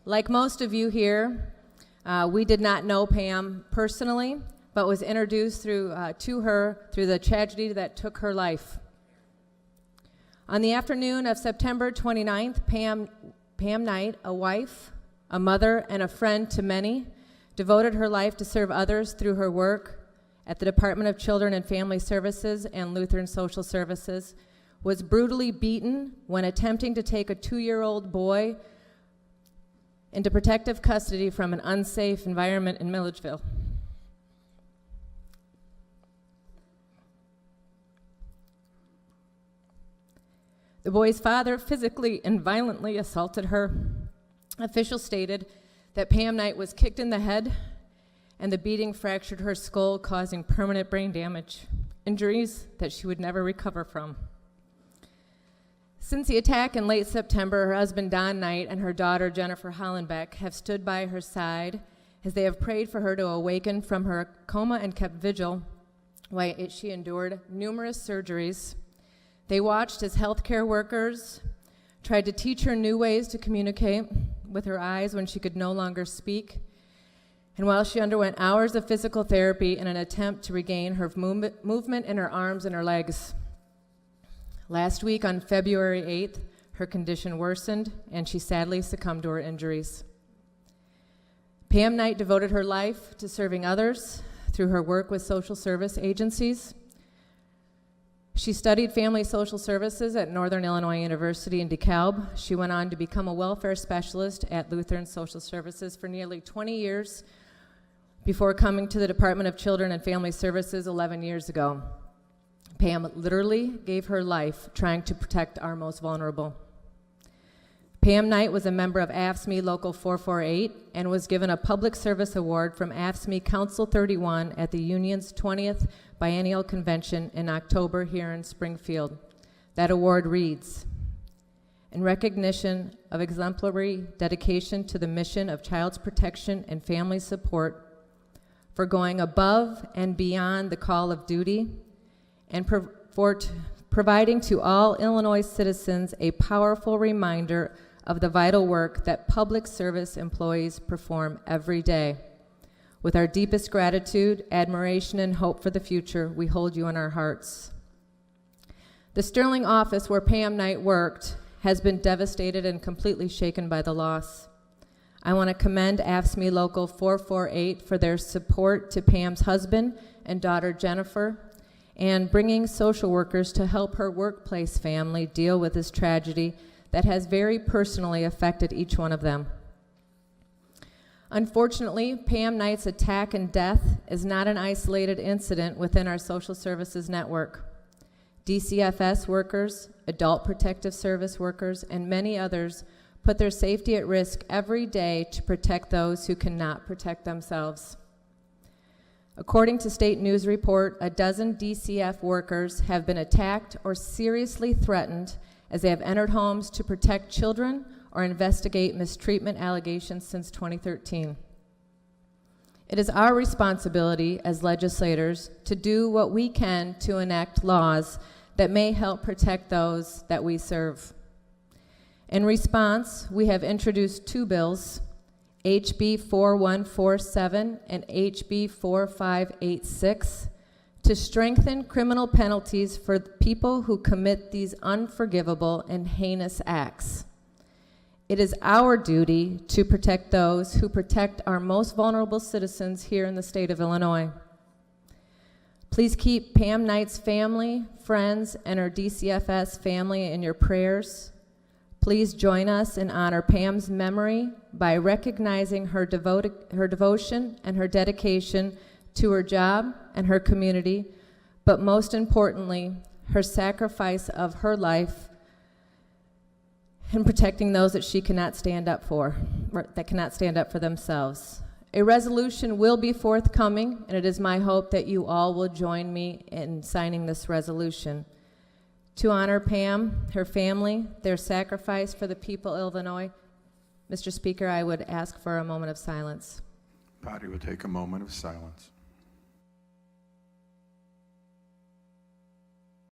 Like most of you here, we did not know Pam personally, but was introduced to her through the tragedy that took her life. On the afternoon of September 29th, Pam Knight, a wife, a mother, and a friend to many, devoted her life to serve others through her work at the Department of Children and Family Services and Lutheran Social Services, was brutally beaten when attempting to take a 2-year-old boy into protective custody from an unsafe environment in Milledgeville. The boy's father physically and violently assaulted her. Officials stated that Pam Knight was kicked in the head and the beating fractured her skull, causing permanent brain damage, injuries that she would never recover from. Since the attack in late September, her husband Don Knight and her daughter Jennifer Hollenbeck have stood by her side as they have prayed for her to awaken from her coma and kept vigil while she endured numerous surgeries. They watched as healthcare workers tried to teach her new ways to communicate with her eyes when she could no longer speak, and while she underwent hours of physical therapy in an attempt to regain her movement in her arms and her legs. Last week, on February 8th, her condition worsened, and she sadly succumbed to her injuries. Pam Knight devoted her life to serving others through her work with social service agencies. She studied family social services at Northern Illinois University in DeKalb. She went on to become a welfare specialist at Lutheran Social Services for nearly 20 years before coming to the Department of Children and Family Services 11 years ago. Pam literally gave her life trying to protect our most vulnerable. Pam Knight was a member of AFSCME Local 448 and was given a Public Service Award from AFSCME Council 31 at the union's 20th Biennial Convention in October here in Springfield. That award reads, "In recognition of exemplary dedication to the mission of child's protection and family support, for going above and beyond the call of duty, and for providing to all Illinois citizens a powerful reminder of the vital work that public service employees perform every day. With our deepest gratitude, admiration, and hope for the future, we hold you in our hearts." The Sterling office where Pam Knight worked has been devastated and completely shaken by the loss. I want to commend AFSCME Local 448 for their support to Pam's husband and daughter Jennifer, and bringing social workers to help her workplace family deal with this tragedy that has very personally affected each one of them. Unfortunately, Pam Knight's attack and death is not an isolated incident within our social services network. DCFS workers, adult protective service workers, and many others put their safety at risk every day to protect those who cannot protect themselves. According to state news report, a dozen DCF workers have been attacked or seriously threatened as they have entered homes to protect children or investigate mistreatment allegations since 2013. It is our responsibility as legislators to do what we can to enact laws that may help protect those that we serve. In response, we have introduced 2 bills, HB 4147 and HB 4586, to strengthen criminal penalties for people who commit these unforgivable and heinous acts. It is our duty to protect those who protect our most vulnerable citizens here in the state of Illinois. Please keep Pam Knight's family, friends, and her DCFS family in your prayers. Please join us in honor Pam's memory by recognizing her devotion and her dedication to her job and her community, but most importantly, her sacrifice of her life in protecting those that she cannot stand up for, or that cannot stand up for themselves. A resolution will be forthcoming, and it is my hope that you all will join me in signing this resolution. To honor Pam, her family, their sacrifice for the people of Illinois, Mr. Speaker, I would ask for a moment of silence. Body will take a moment of silence.